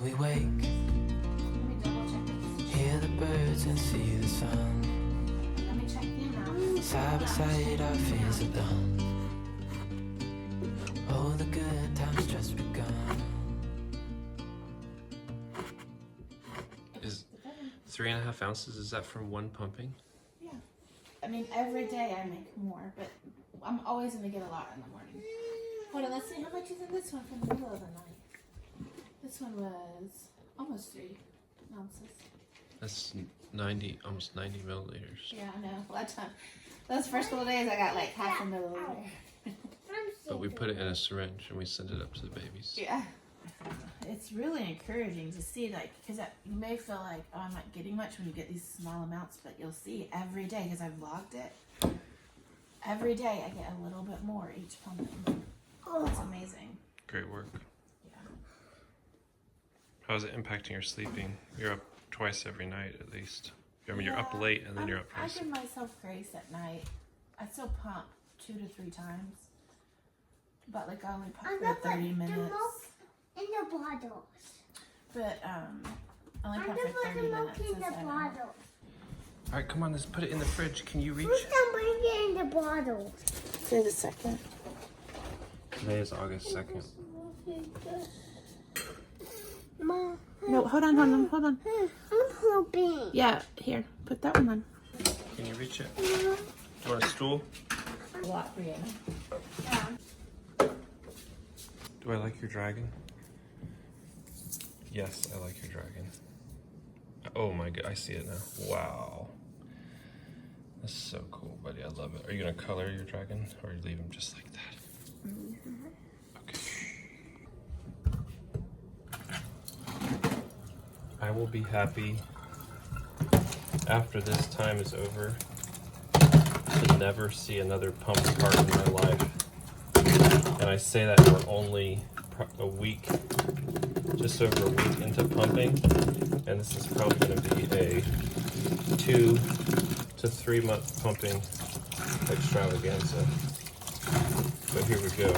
we wake, hear the birds and see the sun. Side by side our fears are done. Oh, the good times just begun. Is 3.5 ounces, is that from one pumping? Yeah. I mean, every day I make more, but I'm always going to get a lot in the morning. Hold on, let's see how much is in this one from the middle of the night. This one was almost 3 ounces. That's 90, almost 90 milliliters. Yeah, I know. Last time, those first couple of days I got like half a milliliter. But we put it in a syringe and we send it up to the babies. Yeah. It's really encouraging to see, like, because you may feel like, oh, I'm not getting much when you get these small amounts, but you'll see every day, because I've logged it. Every day I get a little bit more each pumping. Oh, that's amazing. Great work. Yeah. How is it impacting your sleeping? You're up twice every night at least. I mean, you're up late and then you're up I twice. give myself grace at night. I still pump 2 to 3 times. But like I only pump for 30 minutes. In the bottles. But I only pump for 30 minutes. In the bottles. All right, come on, let's put it in the fridge. Can you reach? Who's bring it in the bottles? Wait a second. Today is August 2nd. Mom. No, hold on. I'm hoping. Yeah, here, put that one on. Can you reach it? Do you want a stool? A lot for you. Do I like your dragon? Yes, I like your dragon. Oh my god, I see it now. Wow. That's so cool, buddy. I love it. Are you gonna color your dragon or you leave him just like that? Okay. I will be happy after this time is over to never see another pump cart in my life. And I say that we're only a week, just over a week into pumping, and this is probably going to be a 2 to 3 month pumping extravaganza. But here we go.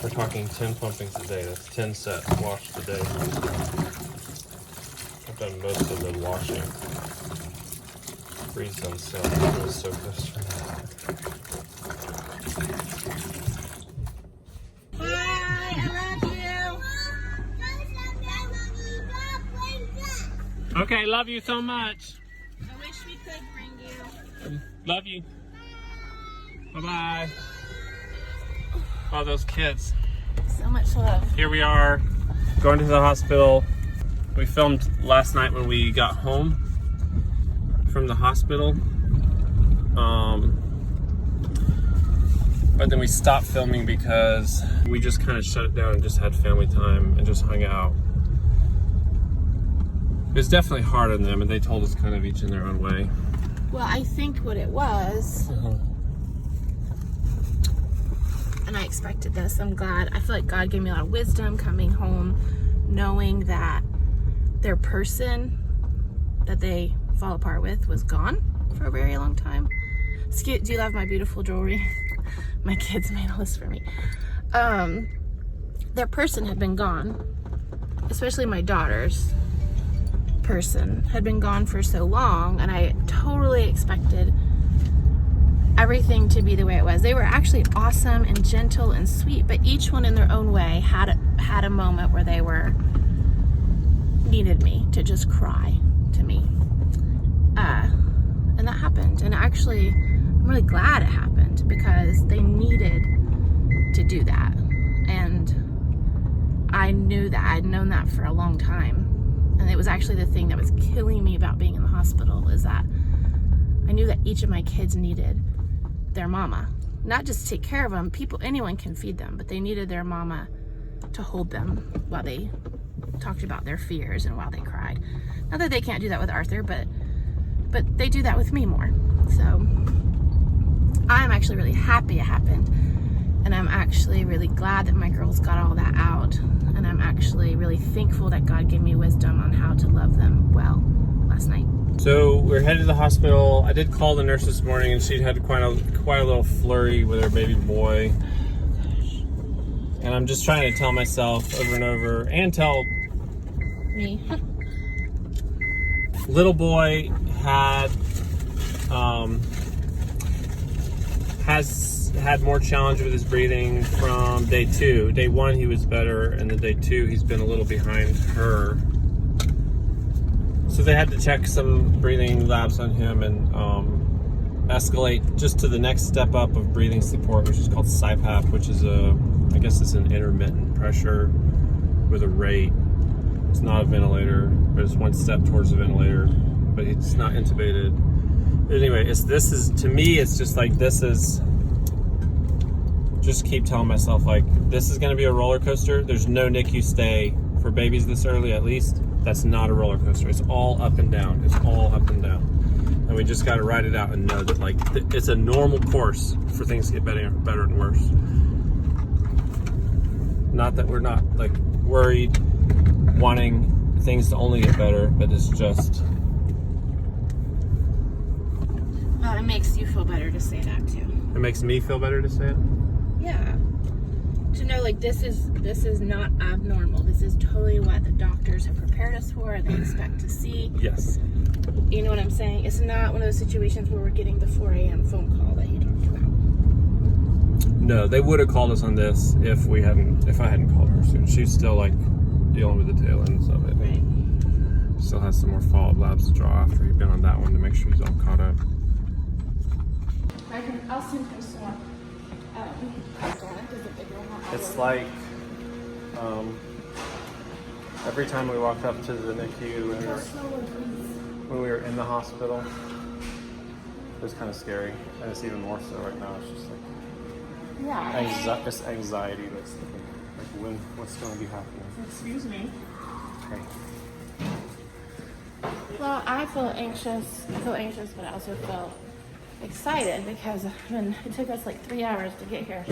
We're talking 10 pumpings a day. That's 10 sets washed a day. I've done most of the washing. Freeze them, so it was so close for me. Okay, love you so much. I wish we could bring you. Love you. Bye-bye. Oh, those kids. So much love. Here we are, going to the hospital. We filmed last night when we got home from the hospital. But then we stopped filming because we just kind of shut it down and just had family time and just hung out. It was definitely hard on them, and they told us kind of each in their own way. Well, I think what it was, and I expected this, I'm glad. I feel like God gave me a lot of wisdom coming home, knowing that their person that they fall apart with was gone for a very long time. Do you love my beautiful jewelry? My kids made a list for me. Their person had been gone, especially my daughter's person had been gone for so long, and I totally expected everything to be the way it was. They were actually awesome and gentle and sweet, but each one in their own way had a moment where they needed me to just cry to me, and that happened. And actually, I'm really glad it happened because they needed to do that, and I knew that. I'd known that for a long time. And it was actually the thing that was killing me about being in the hospital, is that I knew that each of my kids needed their mama. Not just to take care of them. Anyone can feed them, but they needed their mama to hold them while they talked about their fears and while they cried. Not that they can't do that with Arthur, but they do that with me more. So I'm actually really happy it happened. And I'm actually really glad that my girls got all that out. And I'm actually really thankful that God gave me wisdom on how to love them well last night. So we're headed to the hospital. I did call the nurse this morning, and she had quite a little flurry with her baby boy. And I'm just trying to tell myself over and over, and tell Me. Little boy has had more challenge with his breathing from day 2. Day 1 he was better, and then day 2 he's been a little behind her. So they had to check some breathing labs on him and escalate just to the next step up of breathing support, which is called CPAP, which is I guess it's an intermittent pressure with a rate. It's not a ventilator, but it's one step towards a ventilator, but it's not intubated. Anyway, to me, it's just like, just keep telling myself, like, this is gonna be a roller coaster. There's no NICU stay for babies this early, at least. That's not a roller coaster. It's all up and down. It's all up and down. And we just gotta ride it out and know that, like, it's a normal course for things to get better and worse. Not that we're not, like, worried, wanting things to only get better, but it's just... Well, it makes you feel better to say that too. It makes me feel better to say it? Yeah. To know, like, this is not abnormal. This is totally what the doctors have prepared us for and they expect to see. Yes. You know what I'm saying? It's not one of those situations where we're getting the 4 a.m. phone call that you talked about. No, they would have called us on this if I hadn't called her soon. She's still, like, dealing with the tail ends of it. Right. Still has some more follow-up labs to draw after he's been on that one to make sure he's all caught up. I'll send him some. It's like every time we walked up to the NICU when we were in the hospital, it was kind of scary, and it's even more so right now. It's just like it's anxiety that's like what's going to be happening. Excuse me. Okay. Well, I feel anxious, but I also feel excited because it took us like 3 hours to get here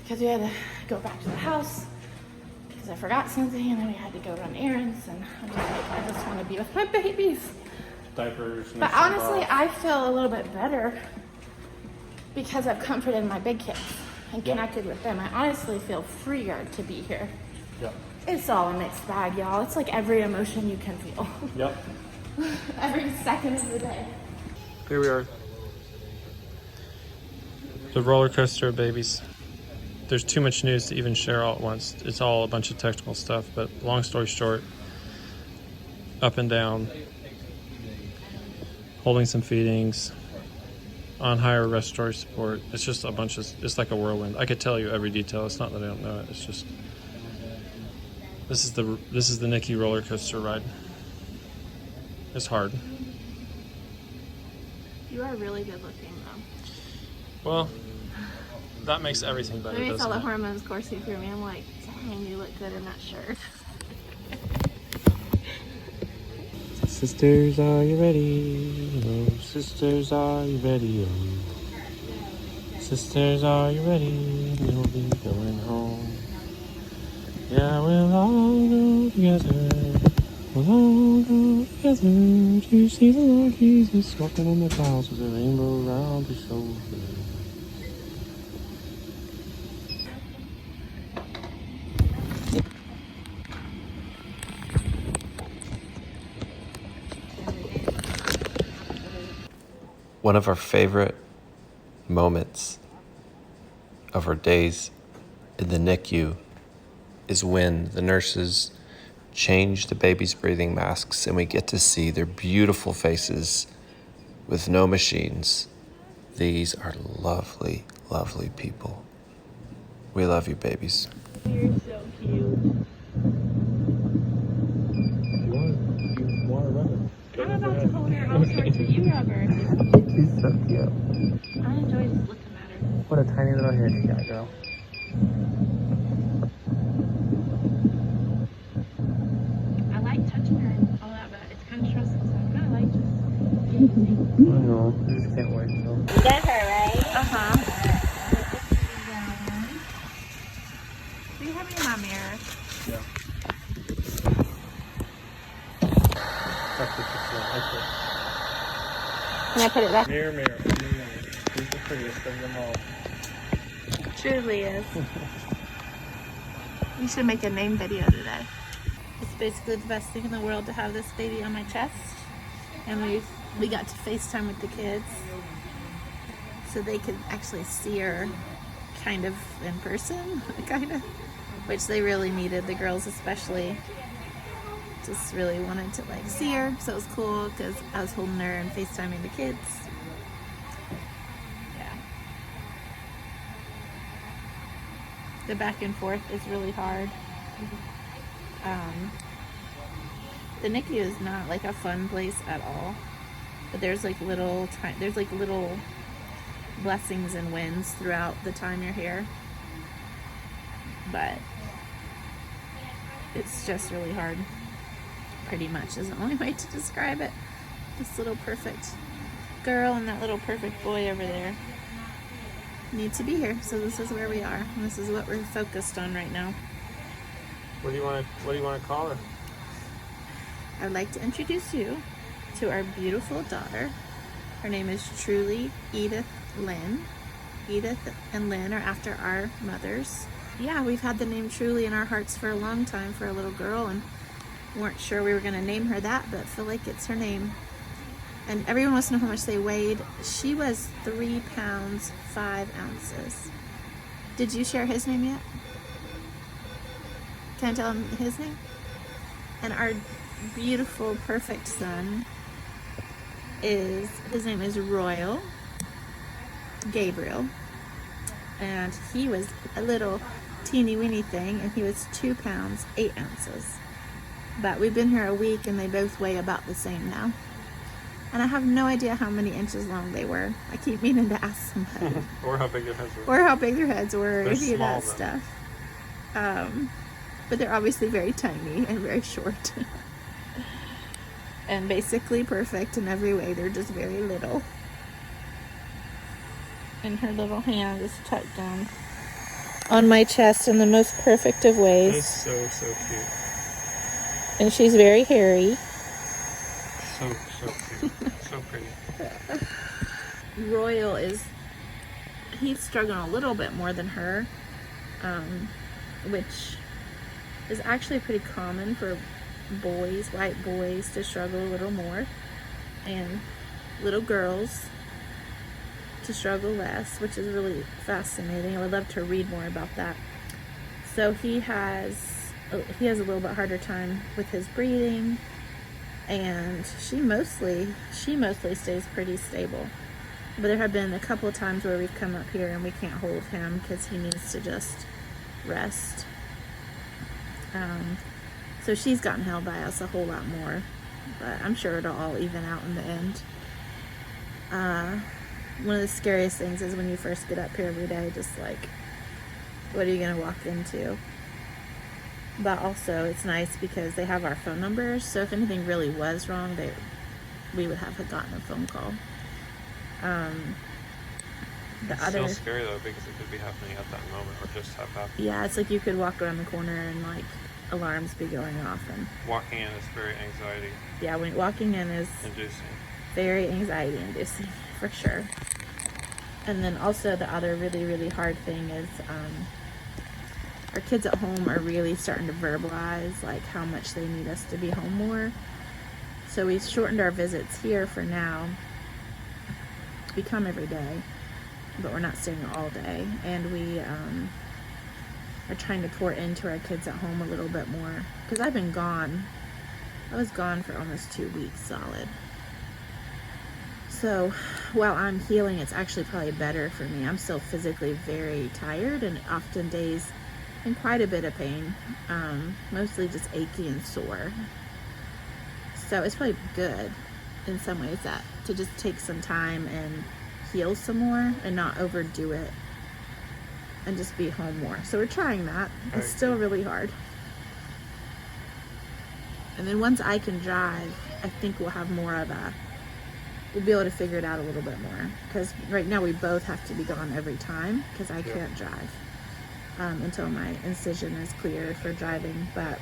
because we had to go back to the house because I forgot something, and then we had to go run errands, and I just want to be with my babies. Diapers. But honestly, I feel a little bit better because I've comforted my big kids and connected with them. I honestly feel freer to be here. Yep. It's all a mixed bag, y'all. It's like every emotion you can feel. Yep. Every second of the day. Here we are. The roller coaster of babies. There's too much news to even share all at once. It's all a bunch of technical stuff, but long story short, up and down, holding some feedings, on higher respiratory support. It's just a bunch of, it's like a whirlwind. I could tell you every detail. It's not that I don't know it. It's just, this is the NICU roller coaster ride. It's hard. You are really good looking, though. Well, that makes everything better, Maybe I saw doesn't the it? hormones coursing through me. I'm like, dang, you look good in that shirt. Sisters, are you ready? Oh, sisters, are you ready? Oh, sisters, are you ready? We'll be going home. Yeah, we'll all go together. We'll all go together to see the Lord Jesus walking on the clouds with a rainbow around his shoulder. One of our favorite moments of our days in the NICU is when the nurses change the baby's breathing masks and we get to see their beautiful faces with no machines. These are lovely, lovely people. We love you, babies. You're so cute. I'm about to hold her all sorts of you rubber. She's so cute. I enjoy just looking at her. What a tiny little head you got, girl. I like touching her and all that, but it's kind of stressful, so I kind of like just I know. I just can't wait. So. You got her, right? Uh-huh. Do you have me in my mirror? Yeah. That's what you feel. Can I put it back? Mirror, mirror, mirror. Who's the prettiest of them all? Truly is. We should make a name video today. It's basically the best thing in the world to have this baby on my chest. And we got to FaceTime with the kids so they could actually see her kind of in person, kind of, which they really needed. The girls especially just really wanted to like see her, so it was cool because I was holding her and FaceTiming the kids. Yeah. The back and forth is really hard. The NICU is not like a fun place at all, but there's like little blessings and wins throughout the time you're here, but it's just really hard, pretty much is the only way to describe it. This little perfect girl and that little perfect boy over there need to be here, so this is where we are, and this is what we're focused on right now. What do you want to call her? I'd like to introduce you to our beautiful daughter. Her name is Truly Edith Lynn. Edith and Lynn are after our mothers. Yeah, we've had the name Truly in our hearts for a long time for a little girl, and weren't sure we were going to name her that, but feel like it's her name. And everyone wants to know how much they weighed. She was 3 pounds 5 ounces. Did you share his name yet? Can I tell him his name? And our beautiful, perfect son his name is Royal Gabriel. And he was a little teeny weeny thing, and he was 2 pounds 8 ounces. But we've been here a week and they both weigh about the same now. And I have no idea how many inches long they were. I keep meaning to ask somebody. Or how big their heads were. Or how big their heads were, They're any of that small, stuff. But they're obviously very tiny and very short. And basically perfect in every way. They're just very little. And her little hand is tucked down on my chest in the most perfect of ways. It's so cute. And she's very hairy. So cute. So pretty. Royal he's struggling a little bit more than her, which is actually pretty common for boys, white boys, to struggle a little more, and little girls to struggle less, which is really fascinating. I would love to read more about that. So he has a little bit harder time with his breathing, and she mostly stays pretty stable. But there have been a couple of times where we've come up here and we can't hold him because he needs to just rest. So she's gotten held by us a whole lot more, but I'm sure it'll all even out in the end. One of the scariest things is when you first get up here every day, just like, what are you gonna walk into? But also it's nice because they have our phone numbers, so if anything really was wrong, we would have gotten a phone call. It's still scary though, because it could be happening at that moment, or just have happened. Yeah, it's like you could walk around the corner and like alarms be going off, and Walking in is very anxiety yeah, when walking in is inducing. very anxiety inducing for sure. And then also the other really, really hard thing is our kids at home are really starting to verbalize like how much they need us to be home more. So we've shortened our visits here for now. We come every day, but we're not staying all day, and we are trying to pour into our kids at home a little bit more, because I've been gone. I was gone for almost 2 weeks solid. So while I'm healing, it's actually probably better for me. I'm still physically very tired and often days in quite a bit of pain, mostly just achy and sore. So it's probably good in some ways that to just take some time and heal some more and not overdo it and just be home more. So we're trying that. It's still really hard. And then once I can drive, I think we'll have more of we'll be able to figure it out a little bit more, because right now we both have to be gone every time because I can't drive until my incision is clear for driving. But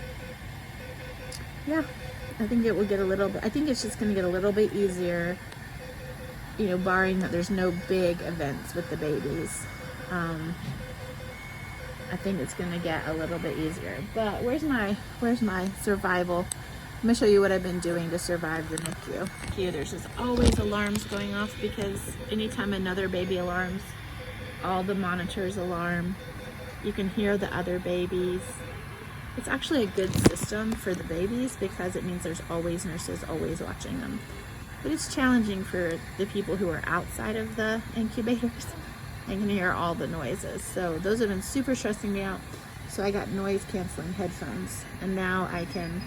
yeah, I think it will get a little bit, I think it's just going to get a little bit easier, you know, barring that there's no big events with the babies. I think it's gonna get a little bit easier. But where's my survival? Let me show you what I've been doing to survive the NICU. Here, there's just always alarms going off because anytime another baby alarms, all the monitors alarm. You can hear the other babies. It's actually a good system for the babies because it means there's always nurses always watching them. But it's challenging for the people who are outside of the incubators. They can hear all the noises. So those have been super stressing me out. So I got noise canceling headphones. And now I can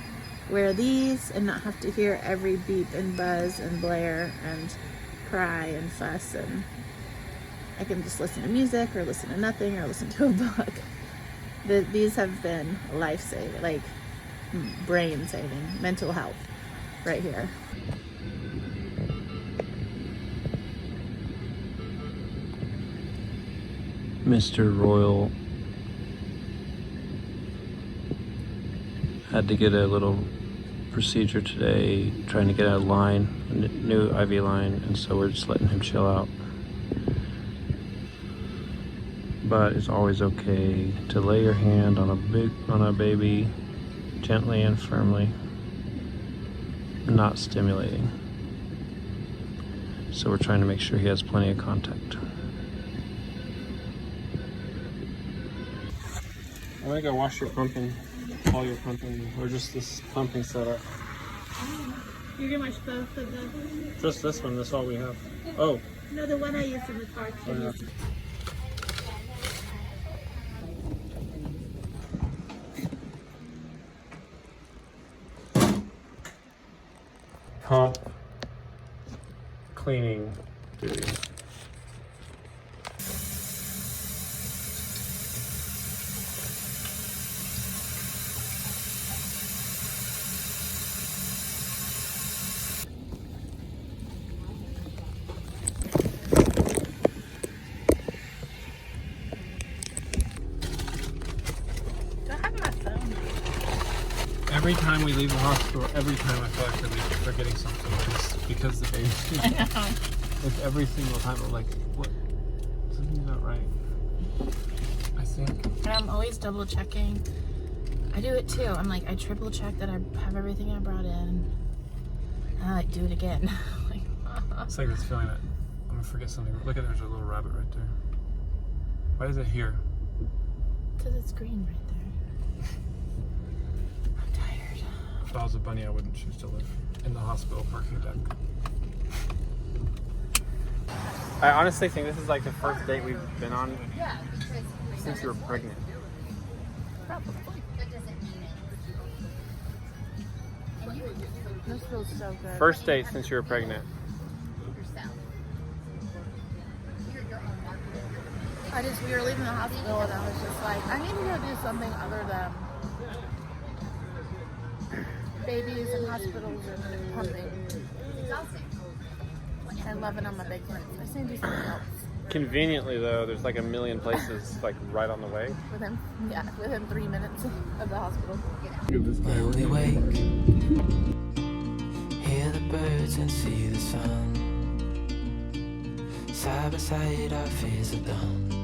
wear these and not have to hear every beep and buzz and blare and cry and fuss. And I can just listen to music or listen to nothing or listen to a book. These have been life-saving, like brain-saving, mental health right here. Mr. Royal had to get a little procedure today, trying to get a line, a new IV line, and so we're just letting him chill out. But it's always okay to lay your hand on a baby gently and firmly, not stimulating. So we're trying to make sure he has plenty of contact. I'm gonna go wash your pumping, all your pumping, or just this pumping setup. You're gonna wash both of them? Just this one, that's all we have. Oh. No, the one I used in the car. Oh, yeah. Pump cleaning duty. Every time we leave the hospital, every time I feel like we're forgetting something, because the baby's I know. like every single time I'm like, what? Something's not right. I think. And I'm always double checking. I do it too. I'm like, I triple check that I have everything I brought in. And I like do it again. Like, It's like this feeling that I'm gonna forget something. Look at there's a little rabbit right there. Why is it here? because it's green right there. I'm tired. If I was a bunny, I wouldn't choose to live in the hospital parking deck. I honestly think this is like the first date we've been on since you were pregnant. Probably. This feels so good. First date since you were pregnant. We were leaving the hospital and I was just like, I need to go do something other than babies and hospitals and pumping. And loving on my big friends. I just need to do something else. Conveniently though, there's like a million places like right on the way. Within 3 minutes of the hospital. When we wake, hear the birds and see the sun. Side by side, our fears are done.